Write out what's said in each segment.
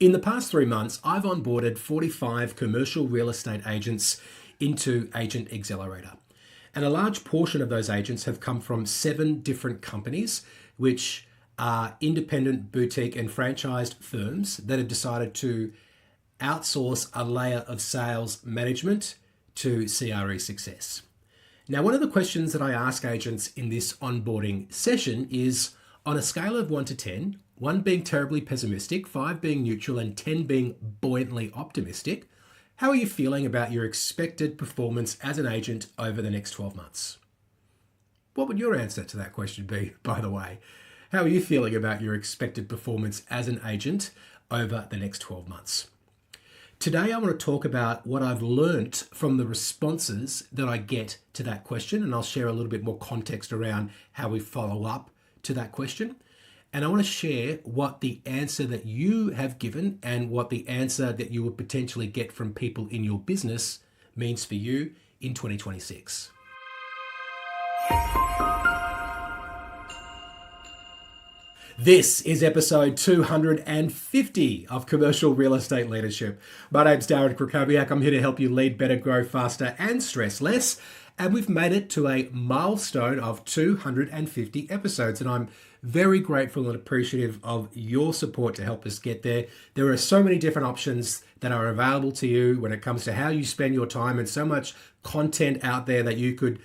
In the past 3 months, I've onboarded 45 commercial real estate agents into Agent Accelerator. And a large portion of those agents have come from 7 different companies, which are independent, boutique and franchised firms that have decided to outsource a layer of sales management to cresuccess. Now, one of the questions that I ask agents in this onboarding session is, on a scale of 1 to 10, 1 being terribly pessimistic, 5 being neutral, and 10 being buoyantly optimistic, how are you feeling about your expected performance as an agent over the next 12 months? What would your answer to that question be, by the way? How are you feeling about your expected performance as an agent over the next 12 months? Today, I want to talk about what I've learnt from the responses that I get to that question, and I'll share a little bit more context around how we follow up to that question. And I want to share what the answer that you have given and what the answer that you would potentially get from people in your business means for you in 2026. This is episode 250 of Commercial Real Estate Leadership. My name's Darren Krakowiak. I'm here to help you lead better, grow faster, and stress less. And we've made it to a milestone of 250 episodes. And I'm very grateful and appreciative of your support to help us get there. There are so many different options that are available to you when it comes to how you spend your time, and so much content out there that you could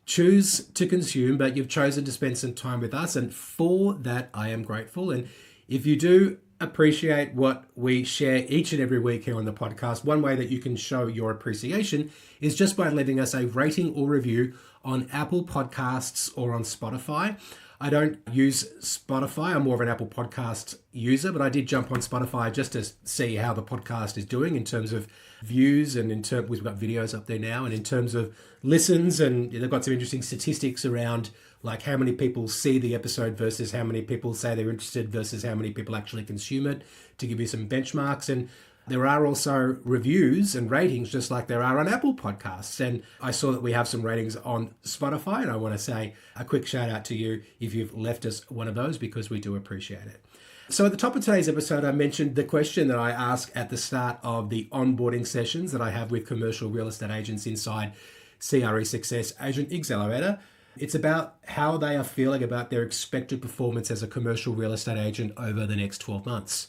choose to consume, but you've chosen to spend some time with us, and for that I am grateful. And if you do appreciate what we share each and every week here on the podcast, one way that you can show your appreciation is just by leaving us a rating or review on Apple Podcasts or on Spotify. I don't use Spotify. I'm more of an Apple Podcast user, but I did jump on Spotify just to see how the podcast is doing in terms of views, and in terms, we've got videos up there now, and in terms of listens, and they've got some interesting statistics around like how many people see the episode versus how many people say they're interested versus how many people actually consume it, to give you some benchmarks. And there are also reviews and ratings just like there are on Apple Podcasts. And I saw that we have some ratings on Spotify, and I want to say a quick shout out to you if you've left us one of those, because we do appreciate it. So at the top of today's episode, I mentioned the question that I ask at the start of the onboarding sessions that I have with commercial real estate agents inside cresuccess Agent Accelerator. It's about how they are feeling about their expected performance as a commercial real estate agent over the next 12 months.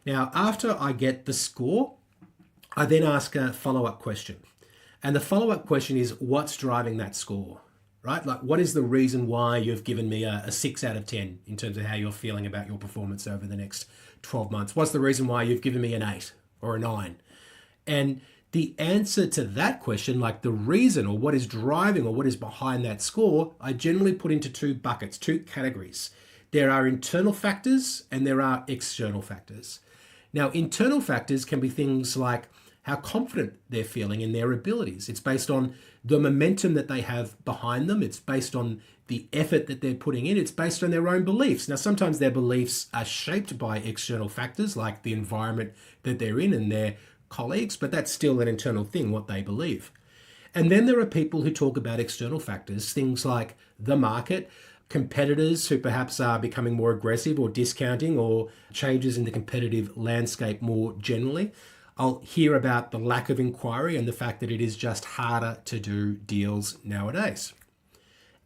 Now, after I get the score, I then ask a follow-up question. And the follow-up question is, what's driving that score, right? Like, what is the reason why you've given me a 6 out of 10 in terms of how you're feeling about your performance over the next 12 months? What's the reason why you've given me an 8 or a 9? And the answer to that question, like the reason or what is driving or what is behind that score, I generally put into 2 buckets, 2 categories. There are internal factors and there are external factors. Now, internal factors can be things like how confident they're feeling in their abilities. It's based on the momentum that they have behind them. It's based on the effort that they're putting in. It's based on their own beliefs. Now, sometimes their beliefs are shaped by external factors like the environment that they're in and their colleagues, but that's still an internal thing, what they believe. And then there are people who talk about external factors, things like the market, competitors who perhaps are becoming more aggressive or discounting, or changes in the competitive landscape more generally. I'll hear about the lack of inquiry and the fact that it is just harder to do deals nowadays.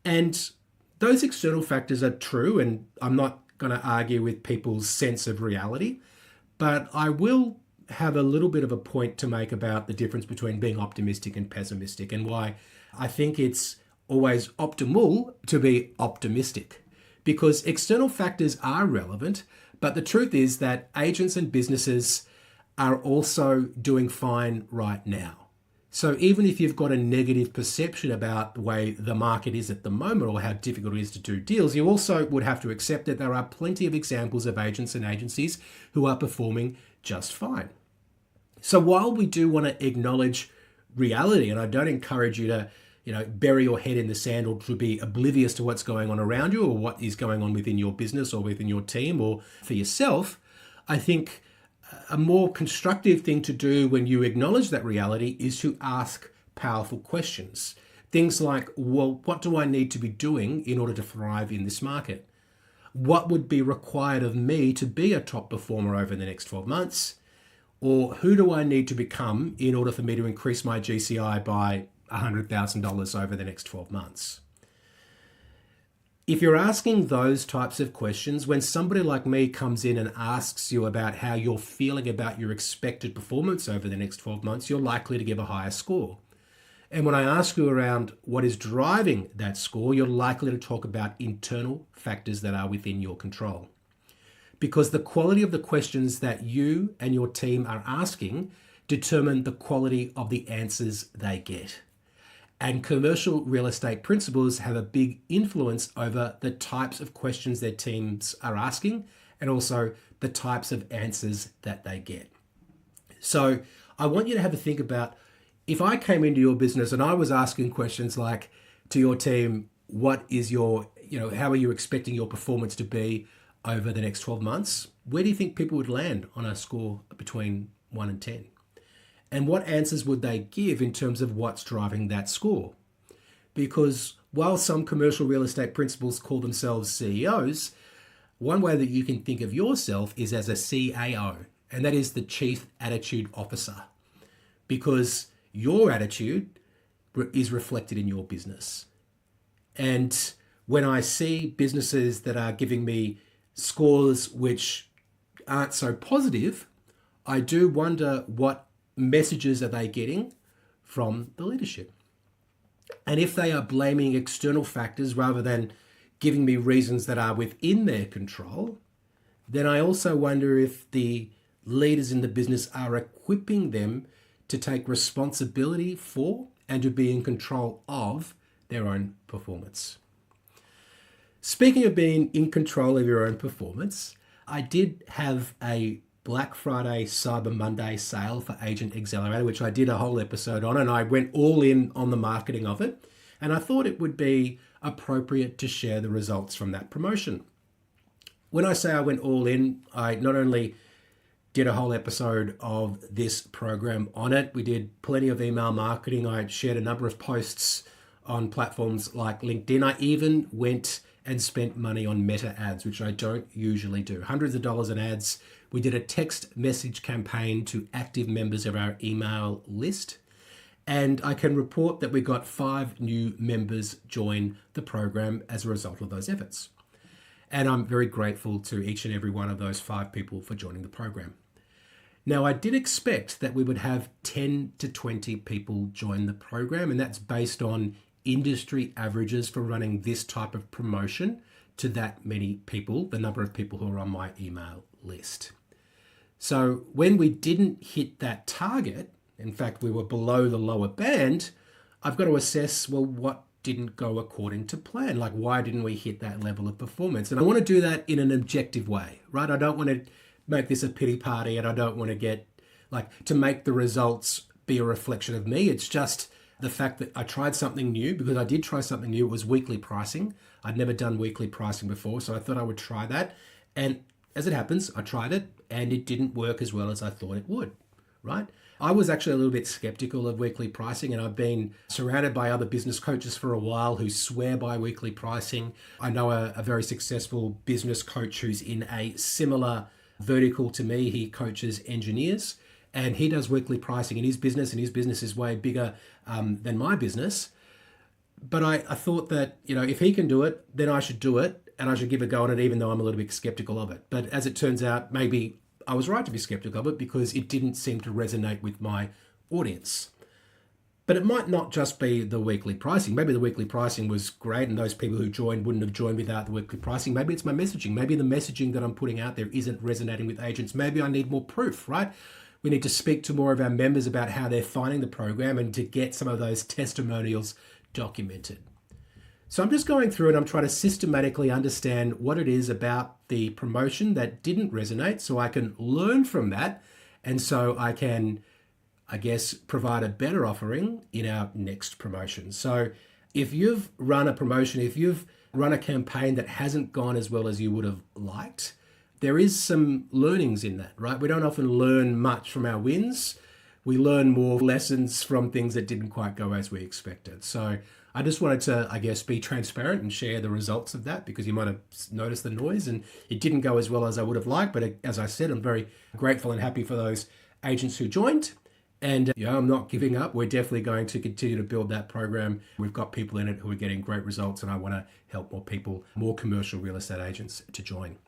And those external factors are true, and I'm not going to argue with people's sense of reality, but I will have a little bit of a point to make about the difference between being optimistic and pessimistic, and why I think it's always optimal to be optimistic, because external factors are relevant, but the truth is that agents and businesses are also doing fine right now. So even if you've got a negative perception about the way the market is at the moment or how difficult it is to do deals, you also would have to accept that there are plenty of examples of agents and agencies who are performing just fine. So while we do want to acknowledge reality, and I don't encourage you to bury your head in the sand or to be oblivious to what's going on around you or what is going on within your business or within your team or for yourself, I think a more constructive thing to do when you acknowledge that reality is to ask powerful questions. Things like, well, what do I need to be doing in order to thrive in this market? What would be required of me to be a top performer over the next 12 months? Or who do I need to become in order for me to increase my GCI by $100,000 over the next 12 months? If you're asking those types of questions, when somebody like me comes in and asks you about how you're feeling about your expected performance over the next 12 months, you're likely to give a higher score. And when I ask you around what is driving that score, you're likely to talk about internal factors that are within your control. Because the quality of the questions that you and your team are asking determine the quality of the answers they get. And commercial real estate principals have a big influence over the types of questions their teams are asking and also the types of answers that they get. So I want you to have a think about, if I came into your business and I was asking questions like to your team, what is your, how are you expecting your performance to be over the next 12 months? Where do you think people would land on a score between 1 and 10? And what answers would they give in terms of what's driving that score? Because while some commercial real estate principals call themselves CEOs, one way that you can think of yourself is as a CAO, and that is the Chief Attitude Officer, because your attitude is reflected in your business. And when I see businesses that are giving me scores which aren't so positive, I do wonder what messages are they getting from the leadership. And if they are blaming external factors rather than giving me reasons that are within their control, then I also wonder if the leaders in the business are equipping them to take responsibility for and to be in control of their own performance. Speaking of being in control of your own performance, I did have a Black Friday, Cyber Monday sale for Agent Accelerator, which I did a whole episode on, and I went all in on the marketing of it. And I thought it would be appropriate to share the results from that promotion. When I say I went all in, I not only did a whole episode of this program on it, we did plenty of email marketing. I shared a number of posts on platforms like LinkedIn. I even went and spent money on meta ads, which I don't usually do. Hundreds of dollars in ads. We did a text message campaign to active members of our email list. And I can report that we got 5 new members join the program as a result of those efforts. And I'm very grateful to each and every one of those 5 people for joining the program. Now, I did expect that we would have 10 to 20 people join the program, and that's based on industry averages for running this type of promotion to that many people, the number of people who are on my email list. So when we didn't hit that target, in fact, we were below the lower band, I've got to assess, well, what didn't go according to plan? Like, why didn't we hit that level of performance? And I want to do that in an objective way, right? I don't want to make this a pity party, and I don't want to get, to make the results be a reflection of me. It's just the fact that I tried something new, because I did try something new. It was weekly pricing. I'd never done weekly pricing before, so I thought I would try that. And as it happens, I tried it, and it didn't work as well as I thought it would, right? I was actually a little bit skeptical of weekly pricing, and I've been surrounded by other business coaches for a while who swear by weekly pricing. I know a very successful business coach who's in a similar vertical to me. He coaches engineers, and he does weekly pricing in his business, and his business is way bigger than my business. But I thought that, if he can do it, then I should do it, and I should give a go at it, even though I'm a little bit skeptical of it. But as it turns out, maybe I was right to be skeptical of it, because it didn't seem to resonate with my audience. But it might not just be the weekly pricing. Maybe the weekly pricing was great, and those people who joined wouldn't have joined without the weekly pricing. Maybe it's my messaging. Maybe the messaging that I'm putting out there isn't resonating with agents. Maybe I need more proof, right? We need to speak to more of our members about how they're finding the program and to get some of those testimonials documented. So I'm just going through and I'm trying to systematically understand what it is about the promotion that didn't resonate, so I can learn from that, and so I can, provide a better offering in our next promotion. So if you've run a promotion, if you've run a campaign that hasn't gone as well as you would have liked, there is some learnings in that, right? We don't often learn much from our wins. We learn more lessons from things that didn't quite go as we expected. So I just wanted to, be transparent and share the results of that, because you might have noticed the noise and it didn't go as well as I would have liked. But as I said, I'm very grateful and happy for those agents who joined. And I'm not giving up. We're definitely going to continue to build that program. We've got people in it who are getting great results, and I want to help more people, more commercial real estate agents to join.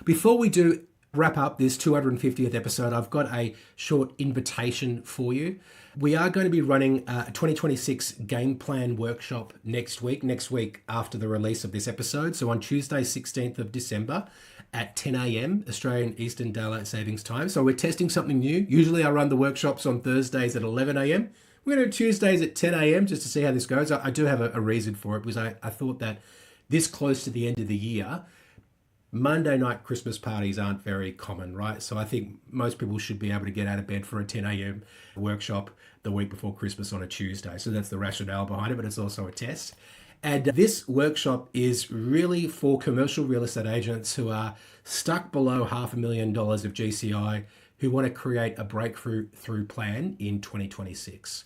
Before we do wrap up this 250th episode, I've got a short invitation for you. We are going to be running a 2026 game plan workshop next week after the release of this episode. So on Tuesday, 16th of December at 10 a.m. Australian Eastern Daylight Savings Time. So we're testing something new. Usually I run the workshops on Thursdays at 11 a.m. We're going to do Tuesdays at 10 a.m. just to see how this goes. I do have a reason for it, because I thought that this close to the end of the year, Monday night Christmas parties aren't very common, right? So I think most people should be able to get out of bed for a 10 a.m. workshop the week before Christmas on a Tuesday. So that's the rationale behind it, but it's also a test. And this workshop is really for commercial real estate agents who are stuck below $500,000 of GCI, who want to create a breakthrough plan in 2026.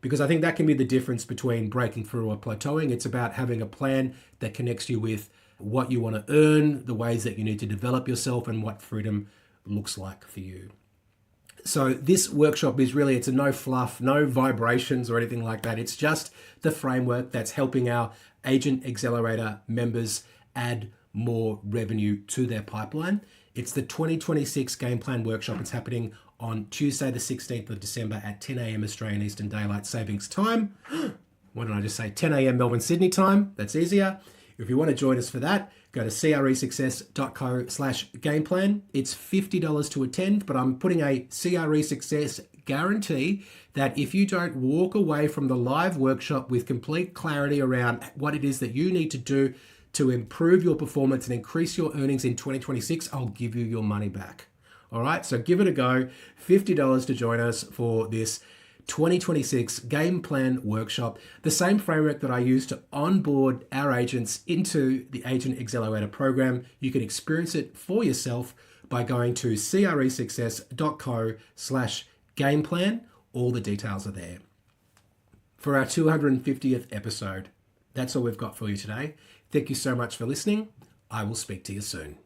Because I think that can be the difference between breaking through or plateauing. It's about having a plan that connects you with what you want to earn, the ways that you need to develop yourself, and what freedom looks like for you. So this workshop is really, it's a no fluff, no vibrations or anything like that. It's just the framework that's helping our Agent Accelerator members add more revenue to their pipeline. It's the 2026 Game Plan Workshop. It's happening on Tuesday, the 16th of December at 10 a.m. Australian Eastern Daylight Savings Time. What did I just say? 10 a.m. Melbourne, Sydney time. That's easier. If you want to join us for that, go to cresuccess.co/gameplan. It's $50 to attend, but I'm putting a CRE Success guarantee that if you don't walk away from the live workshop with complete clarity around what it is that you need to do to improve your performance and increase your earnings in 2026, I'll give you your money back. All right, so give it a go. $50 to join us for this 2026 Game Plan Workshop, the same framework that I use to onboard our agents into the Agent Accelerator program. You can experience it for yourself by going to cresuccess.co/gameplan. All the details are there. For our 250th episode, that's all we've got for you today. Thank you so much for listening. I will speak to you soon.